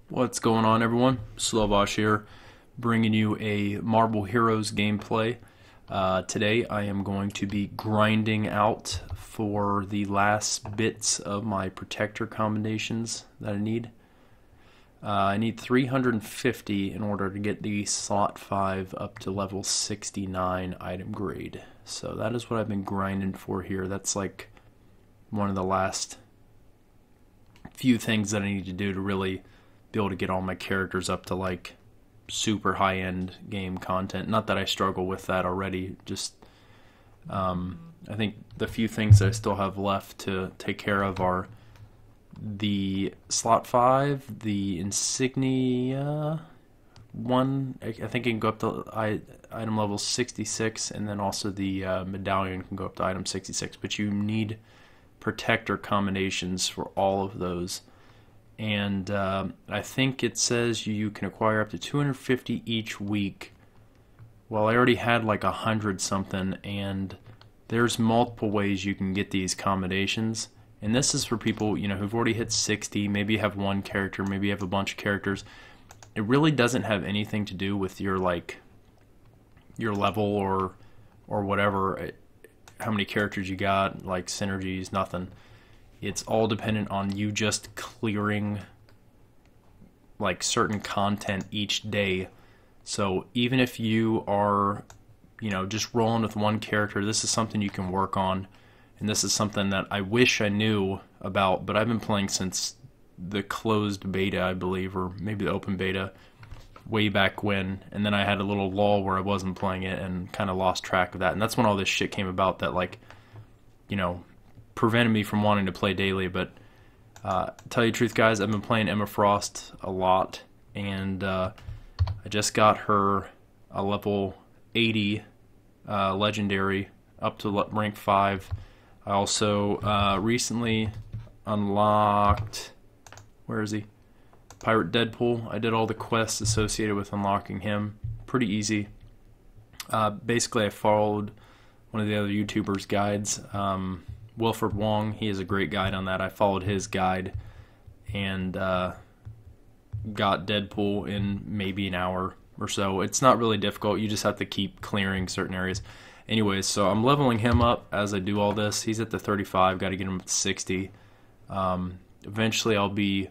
What's going on, everyone? Slovash here, bringing you a Marvel Heroes gameplay. Today I am going to be grinding out for the last bits of my protector commendations that I need. I need 350 in order to get the slot 5 up to level 69 item grade. So that is what I've been grinding for here. That's like one of the last few things that I need to do to really be able to get all my characters up to like super high-end game content. Not that I struggle with that already, just I think the few things that I still have left to take care of are the slot 5, the insignia one, I think it can go up to item level 66, and then also the medallion can go up to item 66, but you need protector combinations for all of those. And I think it says you can acquire up to 250 each week. Well, I already had like 100 something, and there's multiple ways you can get these combinations. And this is for people, who've already hit 60. Maybe you have one character, maybe you have a bunch of characters. It really doesn't have anything to do with your level or whatever, how many characters you got, like synergies, nothing. It's all dependent on you just clearing like certain content each day. So even if you are, just rolling with one character, this is something you can work on. And this is something that I wish I knew about, but I've been playing since the closed beta, I believe, or maybe the open beta way back when. And then I had a little lull where I wasn't playing it and kind of lost track of that. And that's when all this shit came about that, prevented me from wanting to play daily. But tell you the truth, guys, I've been playing Emma Frost a lot, and I just got her a level 80 legendary up to rank 5. I also recently unlocked, where is he? Pirate Deadpool. I did all the quests associated with unlocking him. Pretty easy. Basically, I followed one of the other YouTubers' guides, Wilfred Wong. He is a great guide on that. I followed his guide and got Deadpool in maybe an hour or so. It's not really difficult. You just have to keep clearing certain areas. Anyways, so I'm leveling him up as I do all this. He's at the 35. Got to get him to 60. Eventually, I'll be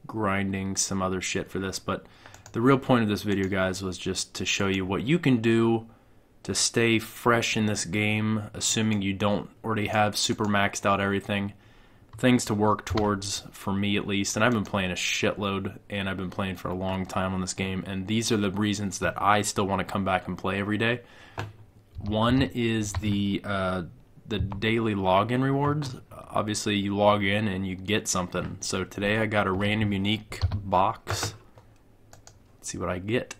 grinding some other shit for this. But the real point of this video, guys, was just to show you what you can do to stay fresh in this game, assuming you don't already have super maxed out everything. Things to work towards, for me at least. And I've been playing a shitload, and I've been playing for a long time on this game, and these are the reasons that I still want to come back and play every day. One is the daily login rewards. Obviously, you log in and you get something. So today I got a random unique box. Let's see what I get.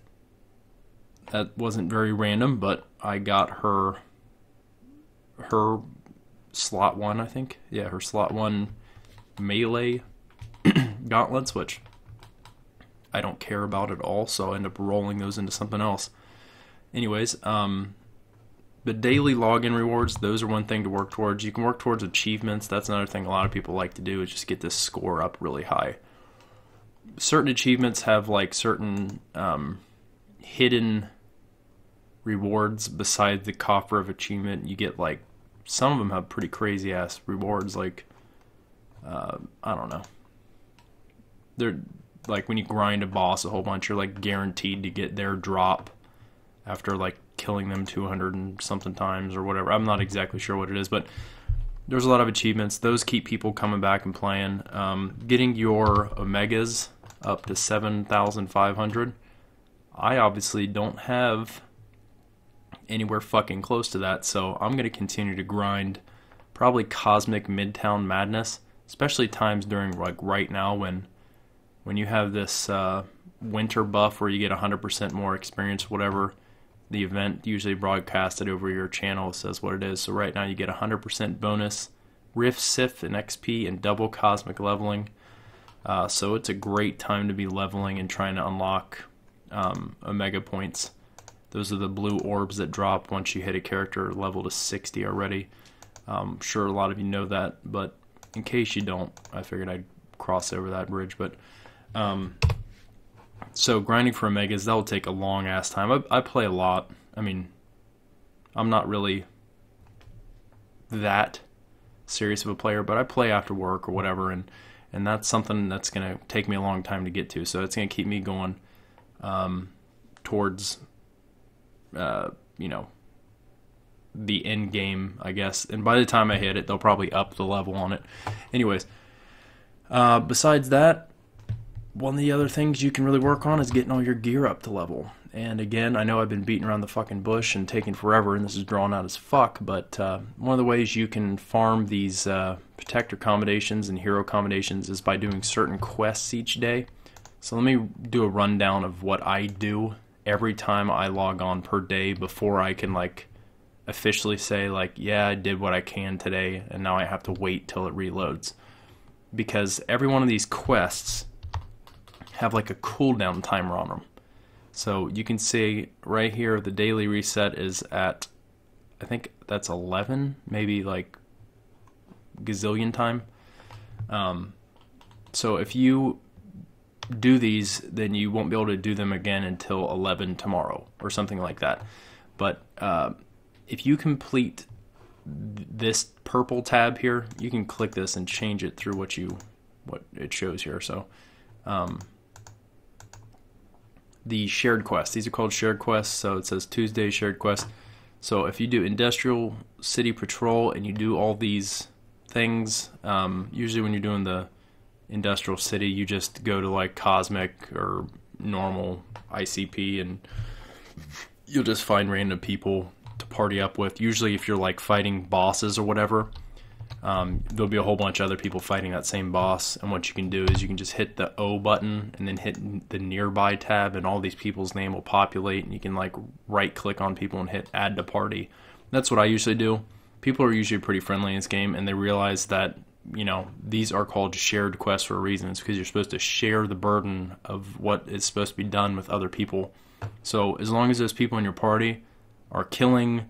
That wasn't very random, but I got her slot 1, I think. Yeah, her slot 1 melee gauntlets, which I don't care about at all, so I end up rolling those into something else. Anyways, the daily login rewards, those are one thing to work towards. You can work towards achievements. That's another thing a lot of people like to do, is just get this score up really high. Certain achievements have like certain hidden rewards beside the coffer of achievement. You get like, some of them have pretty crazy ass rewards, like I don't know, they're like when you grind a boss a whole bunch, you're like guaranteed to get their drop after like killing them 200 and something times or whatever. I'm not exactly sure what it is, but there's a lot of achievements. Those keep people coming back and playing. Getting your omegas up to 7,500. I obviously don't have anywhere fucking close to that, so I'm going to continue to grind probably Cosmic Midtown Madness, especially times during like right now when you have this winter buff where you get 100% more experience, whatever the event usually broadcasted over your channel says what it is. So right now you get 100% bonus Rift, Sif, and XP, and double cosmic leveling. So it's a great time to be leveling and trying to unlock Omega points. Those are the blue orbs that drop once you hit a character level to 60 already. I'm sure a lot of you know that, but in case you don't, I figured I'd cross over that bridge. But So grinding for Omegas, that'll take a long ass time. I play a lot. I mean, I'm not really that serious of a player, but I play after work or whatever, and that's something that's going to take me a long time to get to. So it's going to keep me going towards, you know, the end game, I guess. And by the time I hit it, they'll probably up the level on it. Anyways, besides that, one of the other things you can really work on is getting all your gear up to level. And again, I know I've been beating around the fucking bush and taking forever, and this is drawn out as fuck, but one of the ways you can farm these protector commendations and hero commendations is by doing certain quests each day. So let me do a rundown of what I do every time I log on per day before I can, like, officially say, like, yeah, I did what I can today, and now I have to wait till it reloads. Because every one of these quests have, like, a cooldown timer on them. So you can see right here the daily reset is at, I think that's 11, maybe like gazillion time. So if you do these, then you won't be able to do them again until 11 tomorrow or something like that. But if you complete this purple tab here, you can click this and change it through what it shows here. So the shared quests. These are called shared quests, so it says Tuesday shared quest. So if you do Industrial City Patrol and you do all these things, usually when you're doing the Industrial City, you just go to like Cosmic or normal ICP and you'll just find random people to party up with. Usually if you're like fighting bosses or whatever, there'll be a whole bunch of other people fighting that same boss, and what you can do is you can just hit the O button and then hit the nearby tab, and all these people's name will populate, and you can like right click on people and hit add to party. That's what I usually do. People are usually pretty friendly in this game, and they realize that, you know, these are called shared quests for a reason. It's because you're supposed to share the burden of what is supposed to be done with other people. So as long as those people in your party are killing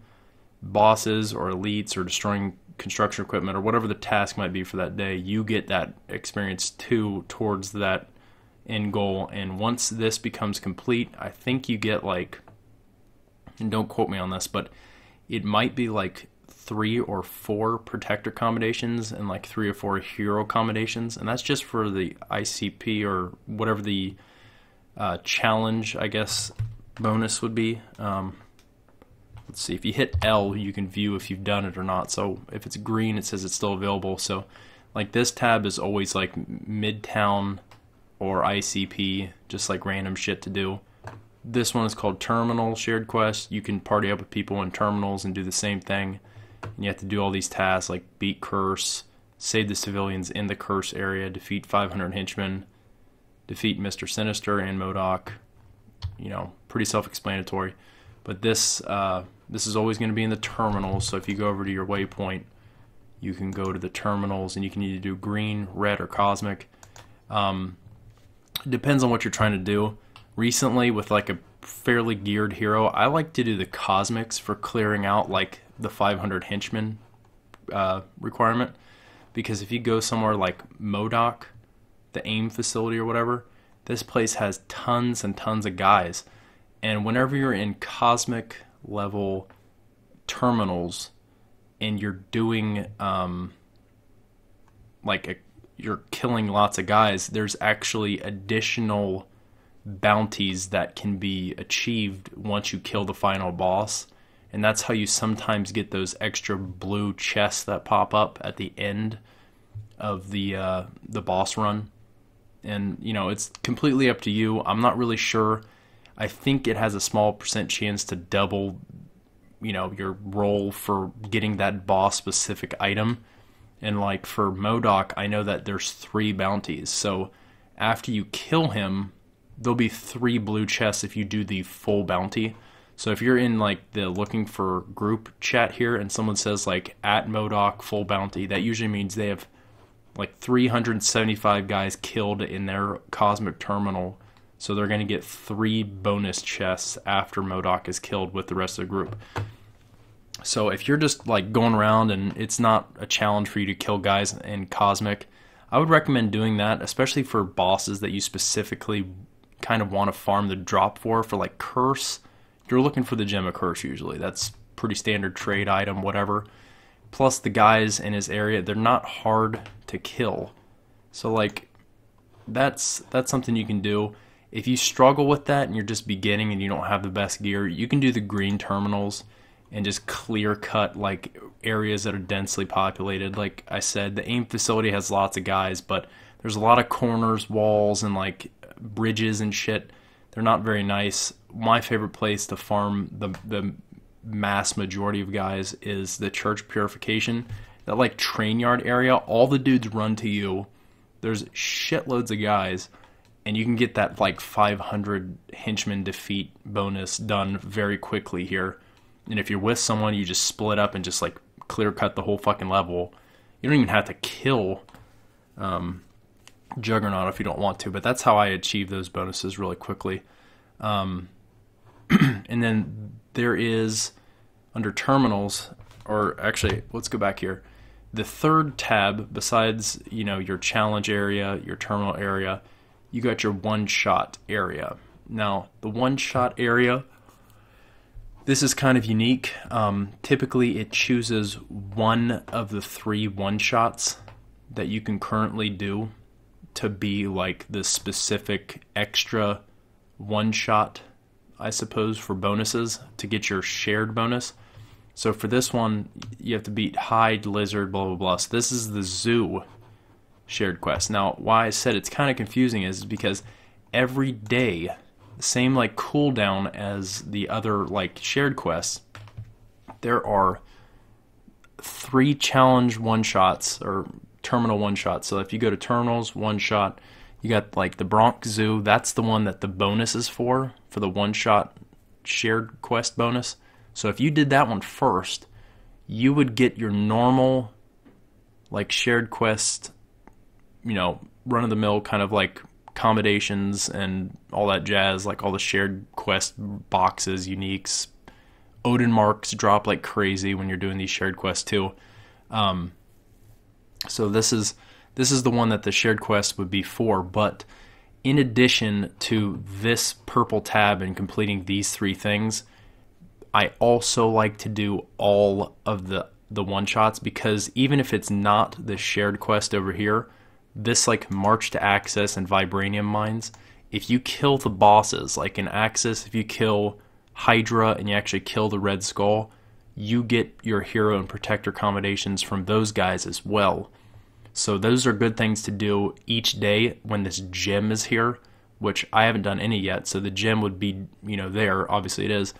bosses or elites or destroying construction equipment or whatever the task might be for that day, you get that experience too towards that end goal. And once this becomes complete, I think you get like, and don't quote me on this, but it might be like 3 or 4 protector commendations and like 3 or 4 hero commendations, and that's just for the ICP or whatever the challenge, I guess, bonus would be. Let's see, if you hit L, you can view if you've done it or not. So if it's green, it says it's still available. So like this tab is always like Midtown or ICP, just like random shit to do. This one is called Terminal Shared Quest. You can party up with people in terminals and do the same thing. And you have to do all these tasks like beat Curse, save the civilians in the Curse area, defeat 500 henchmen, defeat Mr. Sinister and MODOK. You know, pretty self-explanatory. But this is always going to be in the terminals, so if you go over to your waypoint, you can go to the terminals, and you can either do green, red, or cosmic. It depends on what you're trying to do. Recently, with like a fairly geared hero, I like to do the cosmics for clearing out like the 500 henchmen requirement, because if you go somewhere like MODOK, the AIM facility or whatever, this place has tons and tons of guys. And whenever you're in cosmic level terminals and you're doing you're killing lots of guys, there's actually additional bounties that can be achieved once you kill the final boss. And that's how you sometimes get those extra blue chests that pop up at the end of the boss run. And, you know, it's completely up to you. I'm not really sure. I think it has a small % chance to double, you know, your roll for getting that boss specific item. And like for MODOK, I know that there's 3 bounties. So after you kill him, there'll be 3 blue chests if you do the full bounty. So if you're in like the looking for group chat here and someone says like at MODOK full bounty, that usually means they have like 375 guys killed in their cosmic terminal. So they're going to get 3 bonus chests after MODOK is killed with the rest of the group. So if you're just like going around and it's not a challenge for you to kill guys in Cosmic, I would recommend doing that, especially for bosses that you specifically kind of want to farm the drop for like Curse, you're looking for the Gem of Curse usually. That's pretty standard trade item, whatever. Plus the guys in his area, they're not hard to kill. So like that's something you can do. If you struggle with that and you're just beginning and you don't have the best gear, you can do the green terminals and just clear cut like areas that are densely populated. Like I said, the AIM facility has lots of guys, but there's a lot of corners, walls, and like bridges and shit. They're not very nice. My favorite place to farm the mass majority of guys is the Church Purification. That like train yard area, all the dudes run to you. There's shitloads of guys, and you can get that like 500 henchman defeat bonus done very quickly here. And if you're with someone, you just split up and just like clear cut the whole fucking level. You don't even have to kill Juggernaut if you don't want to, but that's how I achieve those bonuses really quickly. And then there is, under terminals, or actually, let's go back here. The third tab, besides, you know, your challenge area, your terminal area, you got your one-shot area. Now, the one-shot area, this is kind of unique. Typically, it chooses one of the 3 one-shots that you can currently do to be like the specific extra one-shot, I suppose, for bonuses to get your shared bonus. So for this one, you have to beat Hyde, Lizard, blah, blah, blah. So this is the Zoo shared quest. Now, why I said it's kind of confusing is because every day, the same like cooldown as the other like shared quests, there are 3 challenge one-shots or terminal one-shots. So if you go to terminals, one-shot, you got like the Bronx Zoo. That's the one that the bonus is for the one-shot shared quest bonus. So if you did that one first, you would get your normal like shared quest, you know, run-of-the-mill kind of like Commendations and all that jazz, like all the shared quest boxes, uniques. Odin marks drop like crazy when you're doing these shared quests too. So this is the one that the shared quest would be for, but in addition to this purple tab and completing these 3 things, I also like to do all of the one-shots, because even if it's not the shared quest over here, this like March to Axis and Vibranium Mines, if you kill the bosses, like in Axis, if you kill Hydra and you actually kill the Red Skull, you get your hero and protector commendations from those guys as well. So those are good things to do each day when this gem is here, which I haven't done any yet, so the gem would be, you know, there. Obviously it is.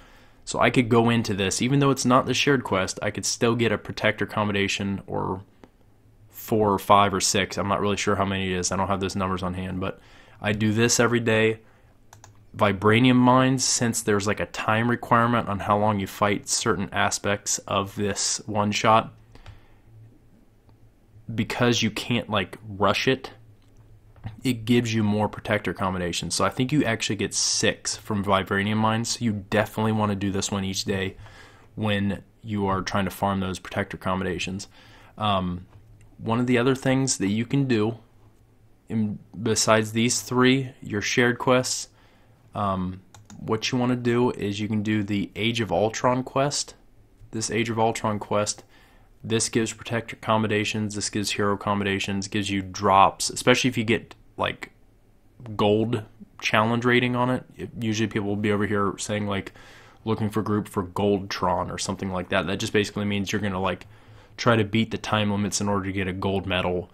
So I could go into this, even though it's not the shared quest, I could still get a protector commendation, or 4 or 5 or 6. I'm not really sure how many it is. I don't have those numbers on hand, but I do this every day. Vibranium Mines, since there's like a time requirement on how long you fight certain aspects of this one shot, because you can't like rush it, it gives you more protector combinations. So I think you actually get 6 from Vibranium Mines. So you definitely want to do this one each day when you are trying to farm those protector combinations. One of the other things that you can do, besides these 3, your shared quests, what you want to do is you can do the Age of Ultron quest. This Age of Ultron quest, this gives protector accommodations, this gives hero accommodations, gives you drops, especially if you get like gold challenge rating on it. Usually people will be over here saying like looking for group for Goldtron or something like that. That just basically means you're going to like try to beat the time limits in order to get a gold medal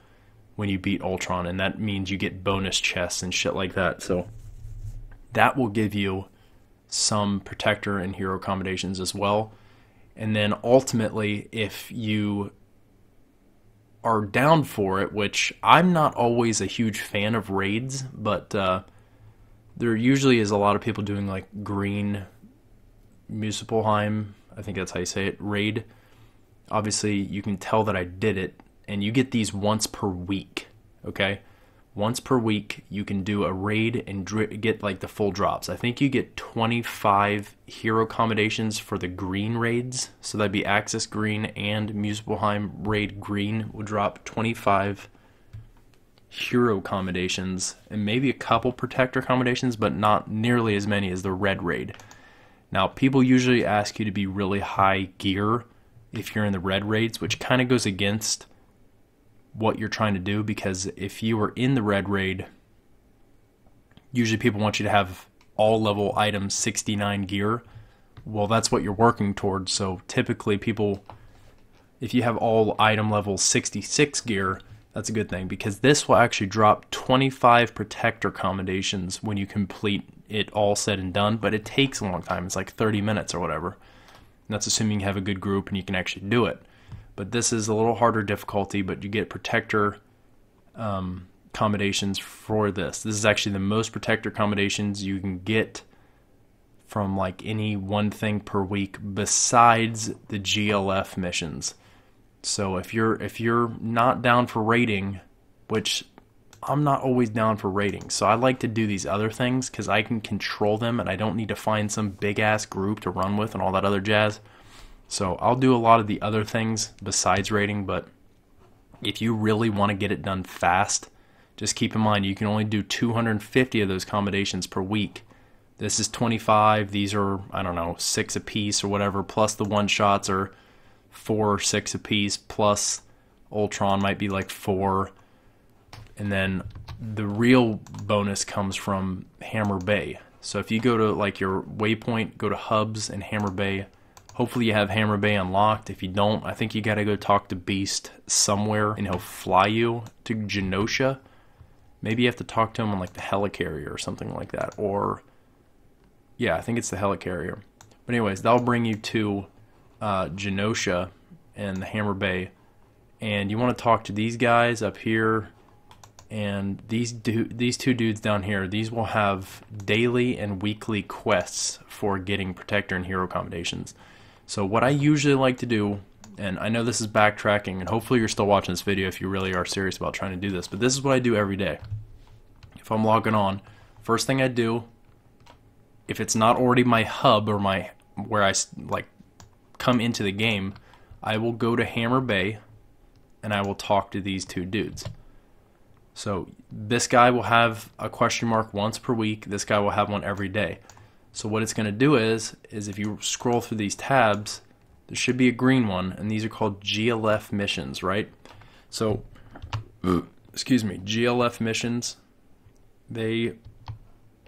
when you beat Ultron, and that means you get bonus chests and shit like that. So that will give you some protector and hero accommodations as well. And then ultimately, if you are down for it, which I'm not always a huge fan of raids, but there usually is a lot of people doing like green Muspelheim, I think that's how you say it, raid. Obviously, you can tell that I did it, and you get these once per week, okay? Once per week, you can do a raid and get like the full drops. I think you get 25 hero accommodations for the green raids. So that'd be Axis Green and Muspelheim Raid Green would drop 25 hero commendations and maybe a couple protector commendations, but not nearly as many as the red raid. Now, people usually ask you to be really high gear if you're in the red raids, which kind of goes against what you're trying to do, because if you are in the red raid, usually people want you to have all level items 69 gear. Well, that's what you're working towards. So typically people, if you have all item level 66 gear, that's a good thing, because this will actually drop 25 protector commendations when you complete it all said and done, but it takes a long time. It's like 30 minutes or whatever. And that's assuming you have a good group and you can actually do it. But this is a little harder difficulty, but you get protector commendations for this. This is actually the most protector commendations you can get from like any one thing per week besides the GLF missions. So if you're not down for raiding, which I'm not always down for raiding, so I like to do these other things because I can control them and I don't need to find some big ass group to run with and all that other jazz. So I'll do a lot of the other things besides raiding, but if you really want to get it done fast, just keep in mind you can only do 250 of those commendations per week. This is 25, these are, I don't know, 6 a piece or whatever, plus the one-shots are 4 or 6 a piece, plus Ultron might be like 4. And then the real bonus comes from Hammer Bay. So if you go to like your waypoint, go to hubs and Hammer Bay. Hopefully you have Hammer Bay unlocked. If you don't, I think you gotta go talk to Beast somewhere and he'll fly you to Genosha. Maybe you have to talk to him on like the helicarrier or something like that. Or, yeah, I think it's the helicarrier. But anyways, that'll bring you to Genosha and the Hammer Bay. And you want to talk to these guys up here. And these two dudes down here, these will have daily and weekly quests for getting protector and hero commendations. So what I usually like to do, and I know this is backtracking, and hopefully you're still watching this video if you really are serious about trying to do this, but this is what I do every day. If I'm logging on, first thing I do, if it's not already my hub or my where I like come into the game, I will go to Hammer Bay and I will talk to these two dudes. So this guy will have a question mark once per week. This guy will have one every day. So what it's going to do is if you scroll through these tabs, there should be a green one, and these are called GLF missions, right? So, excuse me, GLF missions, they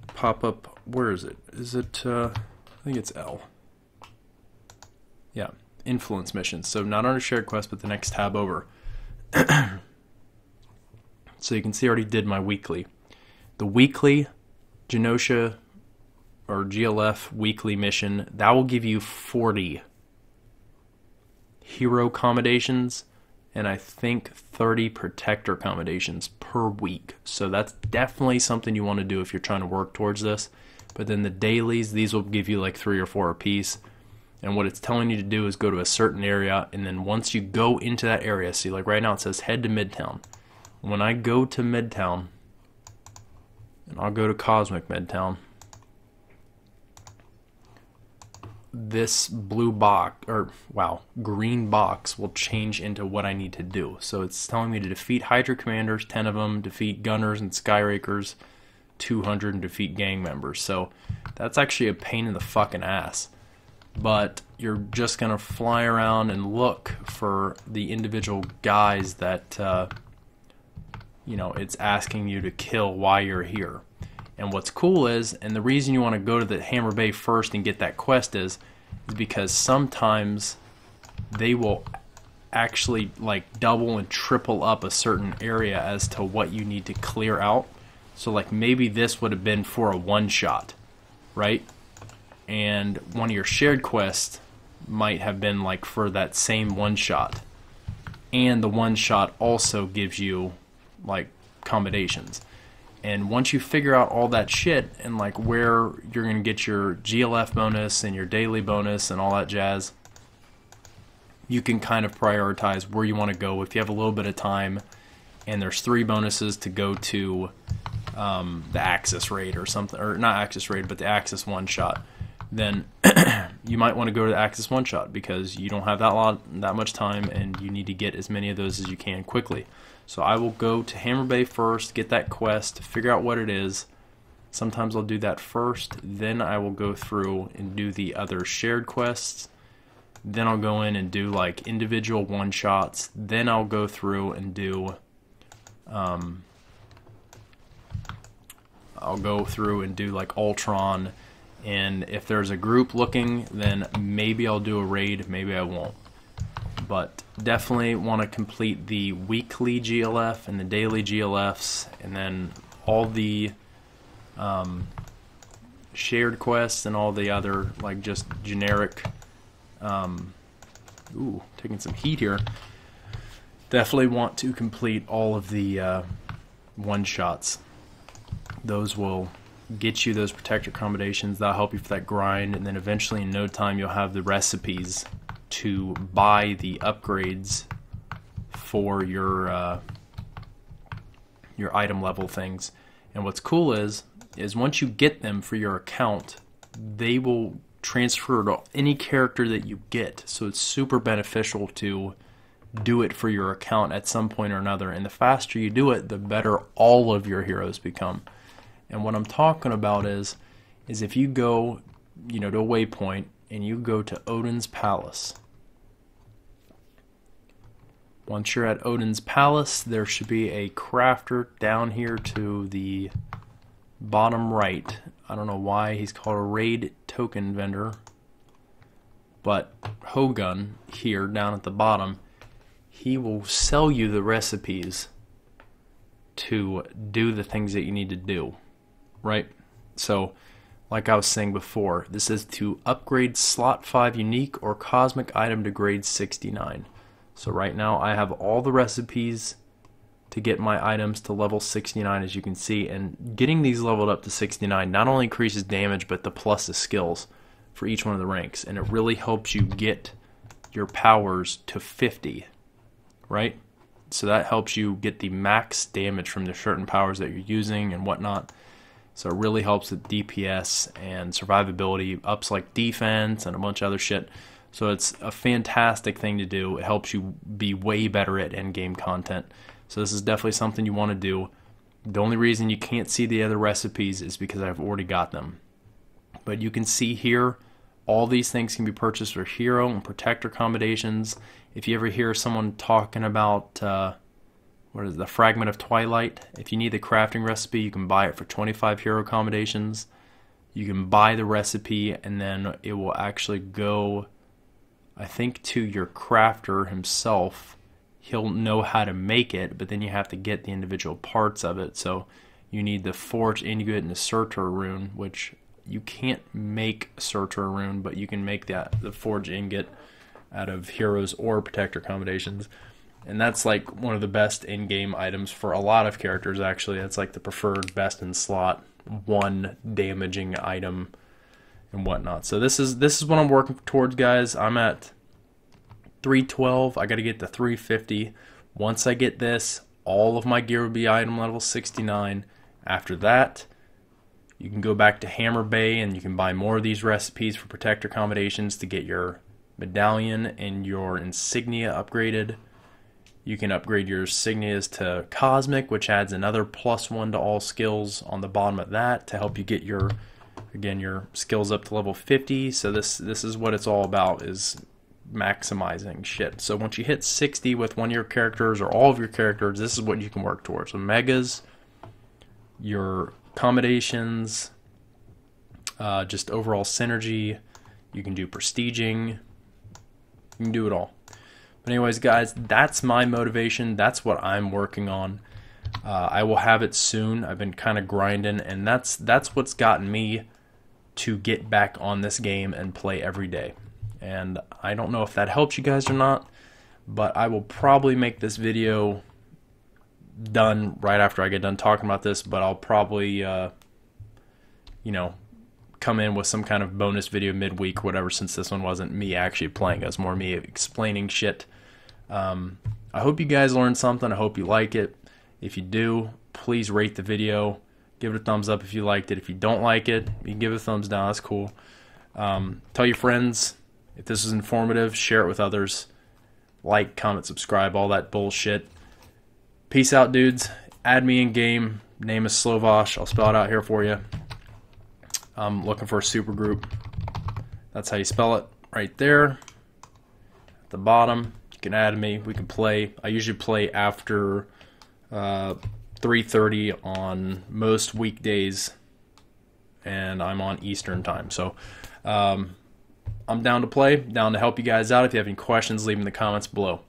pop up. Where is it? Is it, I think it's L. Yeah, influence missions. So not under shared quest, but the next tab over. So you can see I already did my weekly. The weekly Genosha or GLF weekly mission, that will give you 40 hero commendations and I think 30 protector commendations per week. So that's definitely something you want to do if you're trying to work towards this. But then the dailies, these will give you like 3 or 4 a piece. And what it's telling you to do is go to a certain area, and then once you go into that area, see, like right now it says head to Midtown. When I go to Midtown, and I'll go to Cosmic Midtown, this blue box, or wow, green box will change into what I need to do. So it's telling me to defeat Hydra commanders, 10 of them, defeat gunners and skyrakers, 200, and defeat gang members. So that's actually a pain in the fucking ass. But you're just going to fly around and look for the individual guys that, you know, it's asking you to kill while you're here. And what's cool is, and the reason you want to go to the Hammer Bay first and get that quest is because sometimes they will actually like double and triple up a certain area as to what you need to clear out. So like maybe this would have been for a one-shot, right? And one of your shared quests might have been like for that same one-shot. And the one-shot also gives you like commendations. And once you figure out all that shit and like where you're going to get your GLF bonus and your daily bonus and all that jazz, you can kind of prioritize where you want to go if you have a little bit of time. And there's 3 bonuses to go to the Axis raid or something, or not Axis raid, but the Axis one-shot. Then you might want to go to the Axis one-shot because you don't have that much time and you need to get as many of those as you can quickly. So I will go to Hammer Bay first, get that quest, figure out what it is. Sometimes I'll do that first, then I will go through and do the other shared quests. Then I'll go in and do like individual one-shots. Then I'll go through and do like Ultron, and if there's a group looking, then maybe I'll do a raid, maybe I won't. But definitely want to complete the weekly GLF and the daily GLFs, and then all the shared quests and all the other like just generic taking some heat here. Definitely want to complete all of the one-shots. Those will get you those protector accommodations. That'll help you for that grind, and then eventually in no time you'll have the recipes to buy the upgrades for your item level things. And what's cool is once you get them for your account, they will transfer to any character that you get. So it's super beneficial to do it for your account at some point or another. And the faster you do it, the better all of your heroes become. And what I'm talking about is if you go, to a waypoint and you go to Odin's Palace. Once you're at Odin's Palace, there should be a crafter down here to the bottom right. I don't know why he's called a raid token vendor, but Hogun here down at the bottom, he will sell you the recipes to do the things that you need to do, right? So like I was saying before, this is to upgrade slot 5 unique or cosmic item to grade 69. So right now I have all the recipes to get my items to level 69, as you can see, and getting these leveled up to 69 not only increases damage but the plus the skills for each one of the ranks, and it really helps you get your powers to 50, right? So that helps you get the max damage from the certain powers that you're using and whatnot. So it really helps with DPS and survivability, ups like defense and a bunch of other shit. So it's a fantastic thing to do. It helps you be way better at endgame content. So this is definitely something you want to do. The only reason you can't see the other recipes is because I've already got them. But you can see here, all these things can be purchased for hero and protector accommodations. If you ever hear someone talking about, the Fragment of Twilight, if you need the crafting recipe, you can buy it for 25 hero accommodations. You can buy the recipe, and then it will actually go, I think, to your crafter himself. He'll know how to make it, but then you have to get the individual parts of it. So you need the Forge Ingot and the Surtur rune, which you can't make Surtur rune, but you can make the Forge Ingot out of heroes or protector accommodations. And that's like one of the best in-game items for a lot of characters, actually. That's like the preferred best in slot 1 damaging item and whatnot. So this is what I'm working towards, guys. I'm at 312. I got to get to 350. Once I get this, all of my gear will be item level 69. After that, you can go back to Hammer Bay and you can buy more of these recipes for protector accommodations to get your medallion and your insignia upgraded. You can upgrade your insignias to cosmic, which adds another +1 to all skills on the bottom of that to help you get your skills up to level 50. So this is what it's all about, is maximizing shit. So once you hit 60 with one of your characters or all of your characters, this is what you can work towards. So megas, your accommodations, just overall synergy. You can do prestiging. You can do it all. But anyways, guys, that's my motivation. That's what I'm working on. I will have it soon. I've been kind of grinding, and that's what's gotten me to get back on this game and play every day. And I don't know if that helps you guys or not, but I will probably make this video done right after I get done talking about this, but I'll probably come in with some kind of bonus video midweek or whatever, since this one wasn't me actually playing. It was more me explaining shit. I hope you guys learned something. I hope you like it. If you do, please rate the video. Give it a thumbs up if you liked it. If you don't like it, you can give it a thumbs down. That's cool. Tell your friends. If this is informative, share it with others. Like, comment, subscribe, all that bullshit. Peace out, dudes. Add me in game. Name is Slovash. I'll spell it out here for you. I'm looking for a super group. That's how you spell it. Right there. At the bottom. You can add me. We can play. I usually play after 3:30 on most weekdays. And I'm on Eastern time. So I'm down to play. Down to help you guys out. If you have any questions, leave them in the comments below.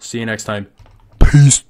See you next time. Peace.